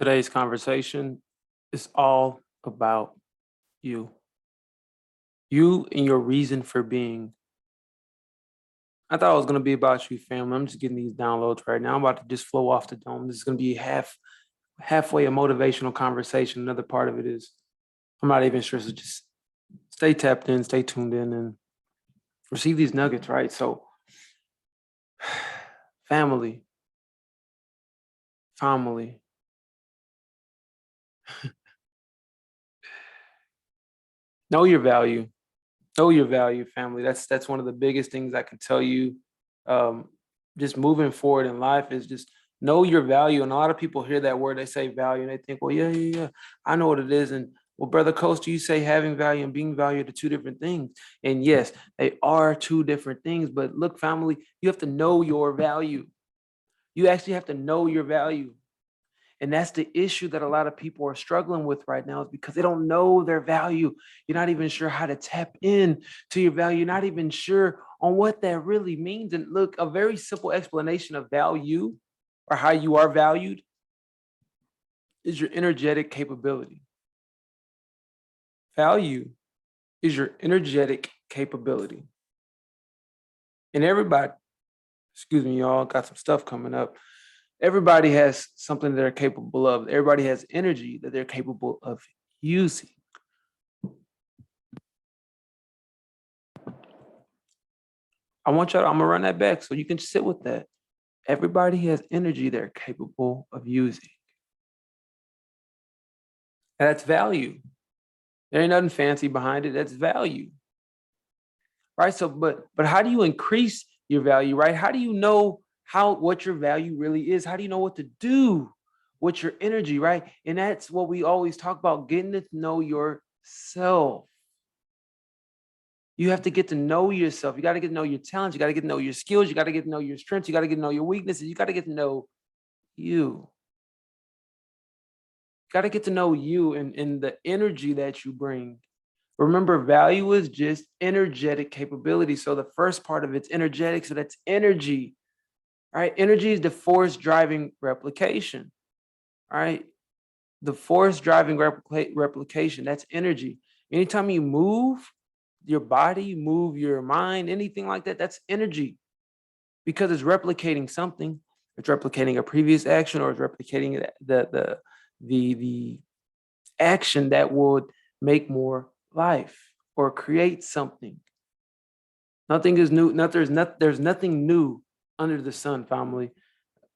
Today's conversation is all about you. You and your reason for being. I thought it was going to be about you, family. I'm just getting these downloads right now. I'm about to just flow off the dome. This is going to be halfway a motivational conversation. Another part of it is I'm not even sure. So just stay tapped in, stay tuned in, and receive these nuggets, right? So, family. Know your value. Know your value, family. That's one of the biggest things I can tell you. Um, just moving forward in life is just know your value. And a lot of people hear that word, they say value, and they think, well, yeah, I know what it is. And well, brother Coach, you say having value and being valued are two different things. And yes, they are two different things. But look, family, you have to know your value. You actually have to know your value. And that's the issue that a lot of people are struggling with right now, is because they don't know their value. You're not even sure how to tap in to your value. You're not even sure on what that really means. And look, a very simple explanation of value, or how you are valued, is your energetic capability. Value is your energetic capability. And everybody, excuse me, y'all, got some stuff coming up. Everybody has something they're capable of. Everybody has energy that they're capable of using. I'm gonna run that back so you can sit with that. Everybody has energy they're capable of using. And that's value. There ain't nothing fancy behind it. That's value. Right? So, but how do you increase your value, right? How do you know what your value really is? How do you know what to do with your energy, right? And that's what we always talk about, getting to know yourself. You have to get to know yourself. You got to get to know your talents. You got to get to know your skills. You got to get to know your strengths. You got to get to know your weaknesses. You got to get to know you. Got to get to know you and the energy that you bring. Remember, value is just energetic capability. So the first part of it's energetic. So that's energy, right? Energy is the force driving replication, right? The force driving replication, that's energy. Anytime you move your body, move your mind, anything like that, that's energy, because it's replicating something. It's replicating a previous action, or it's replicating the action that would make more life or create something. Nothing is new. There's nothing new under the sun, family.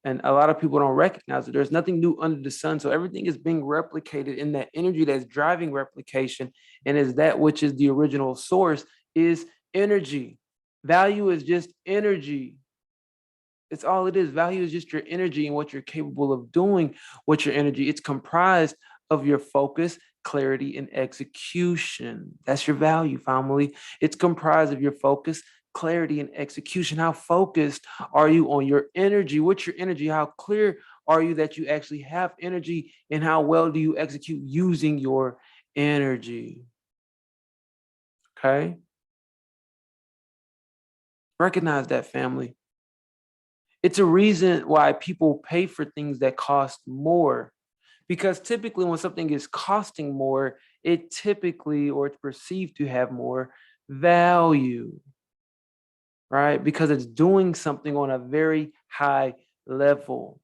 And a lot of people don't recognize it. There's nothing new under the sun. So everything is being replicated in that energy that's driving replication. And is that which is the original source is energy. Value is just energy. It's all it is. Value is just your energy and what you're capable of doing with your energy. It's comprised of your focus, clarity, and execution. That's your value, family. It's comprised of your focus, clarity, and execution. How focused are you on your energy? What's your energy? How clear are you that you actually have energy? And how well do you execute using your energy? Okay? Recognize that, family. It's a reason why people pay for things that cost more. Because typically when something is costing more, it typically, or it's perceived to have more value, right? Because it's doing something on a very high level.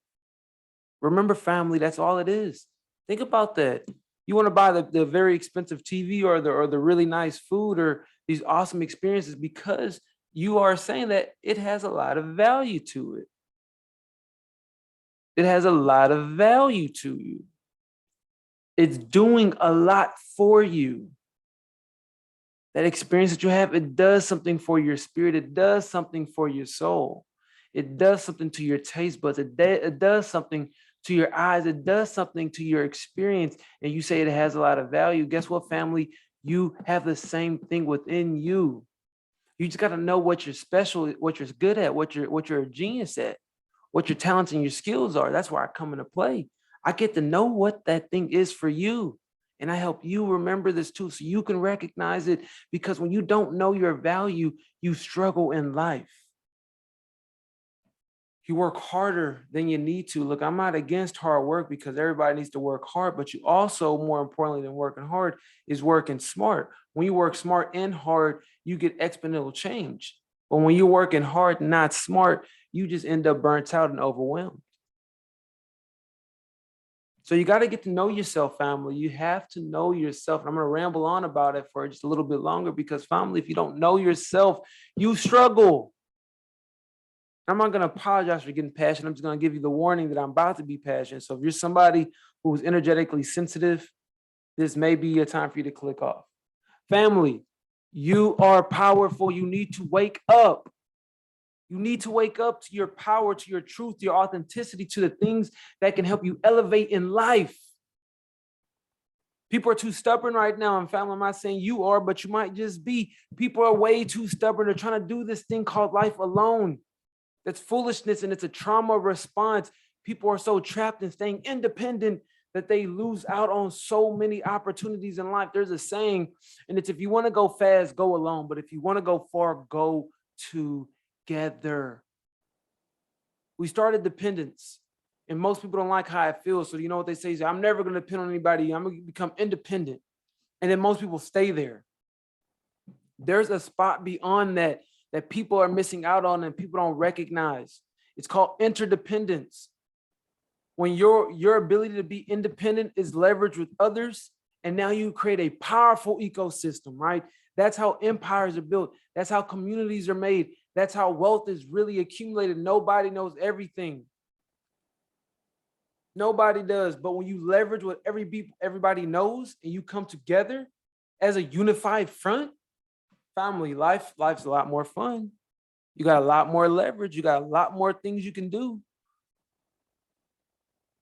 Remember, family, that's all it is. Think about that. You want to buy the very expensive TV, or the really nice food, or these awesome experiences, because you are saying that it has a lot of value to it. It has a lot of value to you. It's doing a lot for you. That experience that you have, it does something for your spirit. It does something for your soul. It does something to your taste buds. It does something to your eyes. It does something to your experience. And you say it has a lot of value. Guess what, family? You have the same thing within you. You just got to know what you're special, what you're good at, what you're a genius at, what your talents and your skills are. That's where I come into play. I get to know what that thing is for you. And I help you remember this too, so you can recognize it. Because when you don't know your value, you struggle in life. You work harder than you need to. Look, I'm not against hard work because everybody needs to work hard, but you also, more importantly than working hard, is working smart. When you work smart and hard, you get exponential change. But when you're working hard and not smart, you just end up burnt out and overwhelmed. So you got to get to know yourself, family. You have to know yourself. And I'm going to ramble on about it for just a little bit longer because, family, if you don't know yourself, you struggle. I'm not going to apologize for getting passionate. I'm just going to give you the warning that I'm about to be passionate. So if you're somebody who's energetically sensitive, this may be a time for you to click off. Family, you are powerful. You need to wake up. You need to wake up to your power, to your truth, to your authenticity, to the things that can help you elevate in life. People are too stubborn right now. And family, I'm not saying you are, but you might just be. People are way too stubborn. They're trying to do this thing called life alone. That's foolishness, and it's a trauma response. People are so trapped in staying independent that they lose out on so many opportunities in life. There's a saying, and it's if you want to go fast, go alone. But if you want to go far, go together. We started dependence, and most people don't like how it feels. So you know what they say is, I'm never going to depend on anybody. I'm going to become independent. And then most people stay there. There's a spot beyond that people are missing out on and people don't recognize. It's called interdependence. When your ability to be independent is leveraged with others, and now you create a powerful ecosystem, right? That's how empires are built. That's how communities are made. That's how wealth is really accumulated. Nobody knows everything. Nobody does. But when you leverage what everybody knows and you come together as a unified front, family, life's a lot more fun. You got a lot more leverage. You got a lot more things you can do.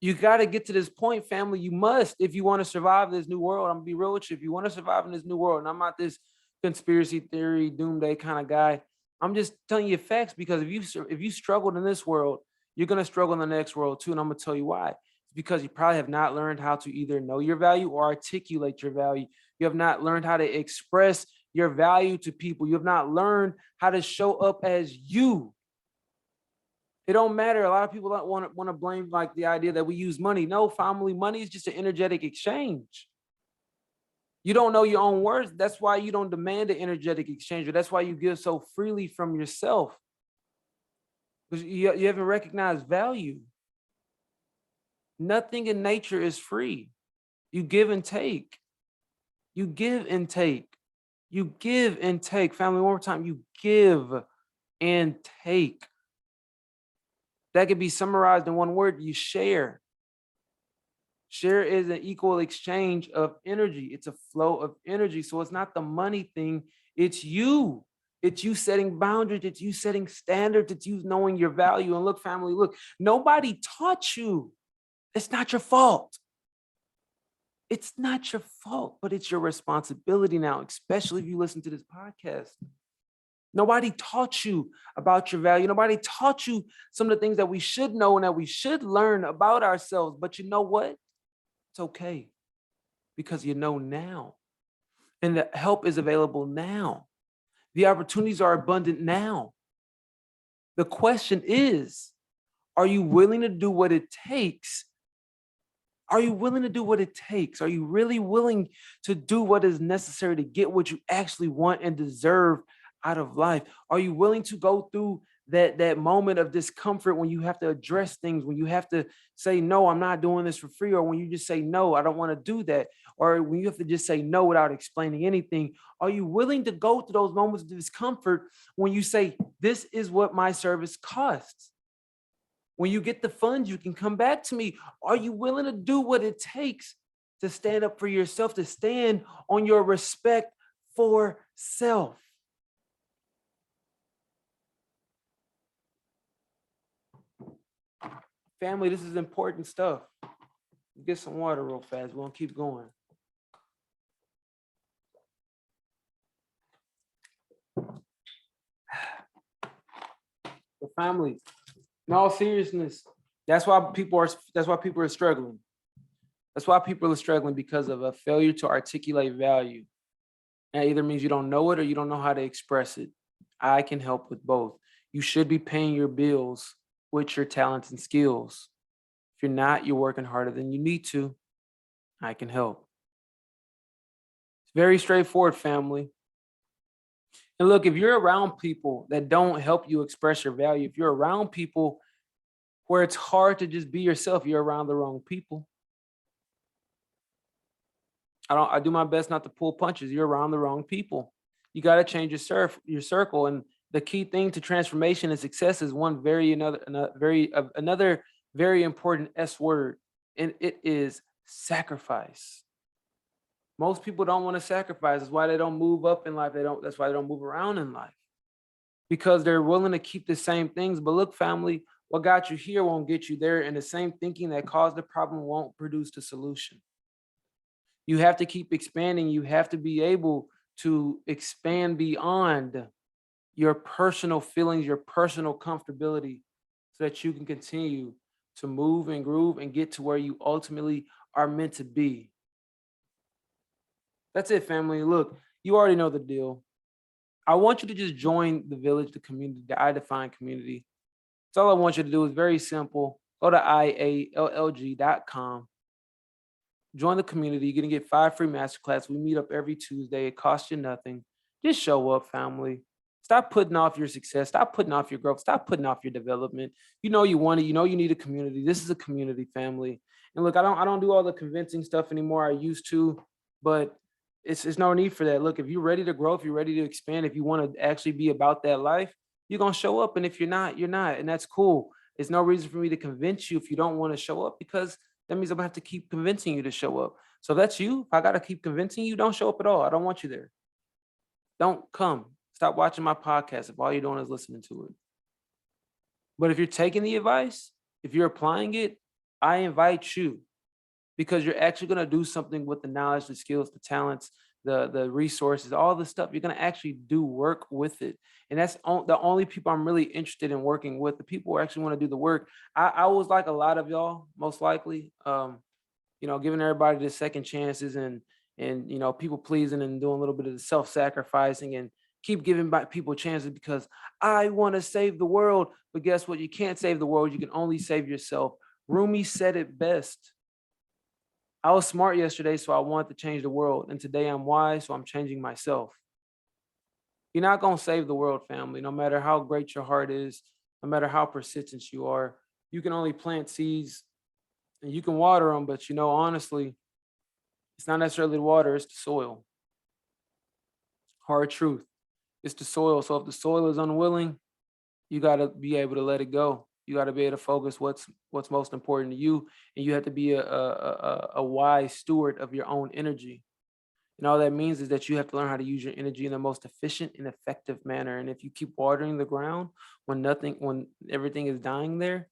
You got to get to this point, family. You must, if you want to survive this new world. I'm gonna be real with you. If you want to survive in this new world, and I'm not this conspiracy theory, doomsday kind of guy. I'm just telling you facts, because if you struggled in this world, you're gonna struggle in the next world too. And I'm gonna tell you why. It's because you probably have not learned how to either know your value or articulate your value. You have not learned how to express your value to people. You have not learned how to show up as you. It don't matter. A lot of people don't want to blame like the idea that we use money. No, family, money is just an energetic exchange. You don't know your own worth. That's why you don't demand an energetic exchange. Or that's why you give so freely from yourself. Because you haven't recognized value. Nothing in nature is free. You give and take. You give and take. You give and take. Family, one more time. You give and take. That could be summarized in one word. You share. Share is an equal exchange of energy. It's a flow of energy. So it's not the money thing. It's you. It's you setting boundaries. It's you setting standards. It's you knowing your value. And look, family, look, nobody taught you. It's not your fault. It's not your fault, but it's your responsibility now, especially if you listen to this podcast. Nobody taught you about your value. Nobody taught you some of the things that we should know and that we should learn about ourselves. But you know what? It's okay, because you know now. And the help is available now. The opportunities are abundant now. The question is, are you willing to do what it takes? Are you willing to do what it takes? Are you really willing to do what is necessary to get what you actually want and deserve out of life? Are you willing to go through that moment of discomfort when you have to address things, when you have to say, no, I'm not doing this for free, or when you just say, no, I don't want to do that, or when you have to just say no without explaining anything? Are you willing to go through those moments of discomfort when you say, this is what my service costs? When you get the funds, you can come back to me. Are you willing to do what it takes to stand up for yourself, to stand on your respect for self? Family, this is important stuff. Get some water real fast. We're gonna keep going. The family, in all seriousness, that's why people are struggling. That's why people are struggling, because of a failure to articulate value. That either means you don't know it or you don't know how to express it. I can help with both. You should be paying your bills with your talents and skills. If you're not, you're working harder than you need to. I can help. It's very straightforward, family. And look, if you're around people that don't help you express your value, if you're around people where it's hard to just be yourself, you're around the wrong people. I do my best not to pull punches. You're around the wrong people. You got to change your circle. And the key thing to transformation and success is another very important S word, and it is sacrifice. Most people don't want to sacrifice. That's why they don't move up in life. That's why they don't move around in life, because they're willing to keep the same things. But look, family, what got you here won't get you there, and the same thinking that caused the problem won't produce the solution. You have to keep expanding. You have to be able to expand beyond your personal feelings, your personal comfortability, so that you can continue to move and groove and get to where you ultimately are meant to be. That's it, family. Look, you already know the deal. I want you to just join the village, the community, the I Define community. That's all I want you to do. Is very simple. Go to IALLG.com. Join the community. You're going to get 5 free masterclass. We meet up every Tuesday. It costs you nothing. Just show up, family. Stop putting off your success. Stop putting off your growth. Stop putting off your development. You know you want it. You know you need a community. This is a community, family. And look, I don't do all the convincing stuff anymore. I used to, but it's no need for that. Look, if you're ready to grow, if you're ready to expand, if you want to actually be about that life, you're going to show up. And if you're not, you're not. And that's cool. There's no reason for me to convince you if you don't want to show up, because that means I'm gonna have to keep convincing you to show up. So if that's you. If I gotta keep convincing you, don't show up at all. I don't want you there. Don't come. Stop watching my podcast if all you're doing is listening to it. But if you're taking the advice, if you're applying it, I invite you, because you're actually gonna do something with the knowledge, the skills, the talents, the resources, all the stuff. You're gonna actually do work with it. And that's the only people I'm really interested in working with, the people who actually want to do the work. I was like a lot of y'all, most likely, giving everybody the second chances and people pleasing and doing a little bit of the self-sacrificing and keep giving back people chances because I want to save the world. But guess what? You can't save the world. You can only save yourself. Rumi said it best. I was smart yesterday, so I wanted to change the world. And today I'm wise, so I'm changing myself. You're not going to save the world, family, no matter how great your heart is, no matter how persistent you are. You can only plant seeds and you can water them, but honestly, it's not necessarily the water, it's the soil. Hard truth. It's the soil. So if the soil is unwilling, you got to be able to let it go. You got to be able to focus what's most important to you. And you have to be a wise steward of your own energy. And all that means is that you have to learn how to use your energy in the most efficient and effective manner. And if you keep watering the ground when everything is dying there,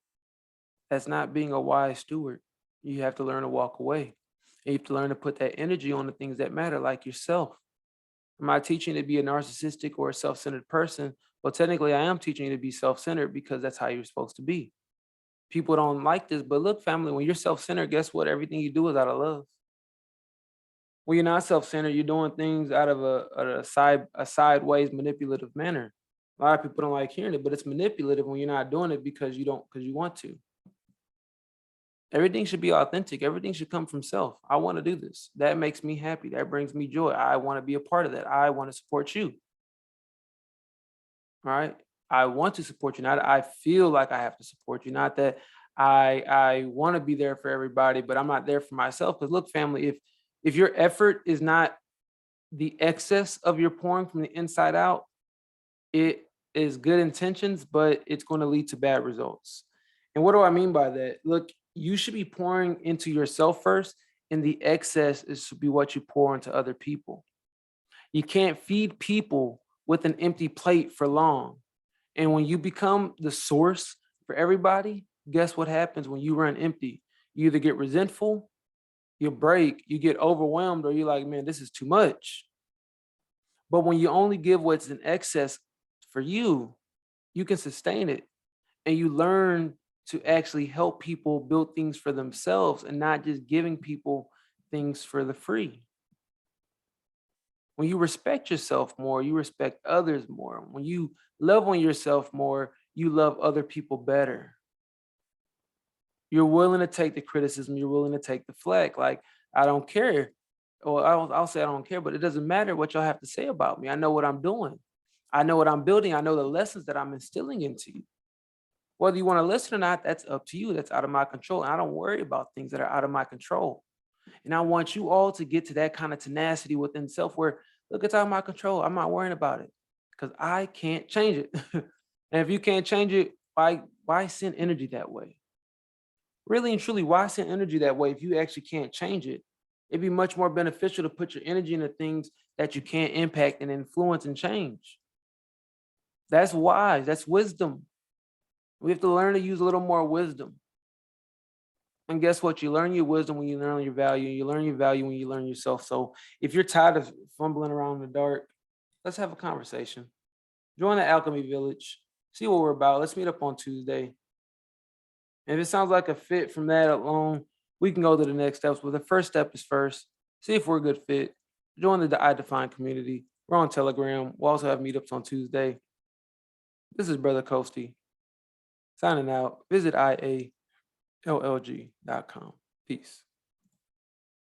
that's not being a wise steward. You have to learn to walk away. And you have to learn to put that energy on the things that matter, like yourself. Am I teaching you to be a narcissistic or a self-centered person? Well, technically, I am teaching you to be self-centered because that's how you're supposed to be. People don't like this, but look, family, when you're self-centered, guess what? Everything you do is out of love. When you're not self-centered, you're doing things out of a sideways manipulative manner. A lot of people don't like hearing it, but it's manipulative when you're not doing it because you want to. Everything should be authentic. Everything should come from self. I want to do this. That makes me happy. That brings me joy. I want to be a part of that. I want to support you. All right. I want to support you. Not I feel like I have to support you. Not that I want to be there for everybody, but I'm not there for myself. Because look, family, if your effort is not the excess of your pouring from the inside out, it is good intentions, but it's going to lead to bad results. And what do I mean by that? Look, you should be pouring into yourself first, and the excess is to be what you pour into other people. You can't feed people with an empty plate for long. And when you become the source for everybody, guess what happens when you run empty? You either get resentful, you break, you get overwhelmed, or you're like, man, this is too much. But when you only give what's in excess for you, you can sustain it. And you learn to actually help people build things for themselves and not just giving people things for the free. When you respect yourself more, you respect others more. When you love on yourself more, you love other people better. You're willing to take the criticism. You're willing to take the flack. Like, I don't care. Or I'll say I don't care, but it doesn't matter what y'all have to say about me. I know what I'm doing. I know what I'm building. I know the lessons that I'm instilling into you. Whether you want to listen or not, that's up to you. That's out of my control. And I don't worry about things that are out of my control. And I want you all to get to that kind of tenacity within self where, look, it's out of my control. I'm not worrying about it because I can't change it. And if you can't change it, why send energy that way? Really and truly, why send energy that way if you actually can't change it? It'd be much more beneficial to put your energy into things that you can't impact and influence and change. That's wise. That's wisdom. We have to learn to use a little more wisdom. And guess what? You learn your wisdom when you learn your value. You learn your value when you learn yourself. So if you're tired of fumbling around in the dark, let's have a conversation. Join the Alchemy Village. See what we're about. Let's meet up on Tuesday. And if it sounds like a fit from that alone, we can go to the next steps. But the first step is first. See if we're a good fit. Join the I Define community. We're on Telegram. We'll also have meetups on Tuesday. This is Brother 𝐿𝐴 signing out. Visit 𝐈𝐴LLG.com. Peace.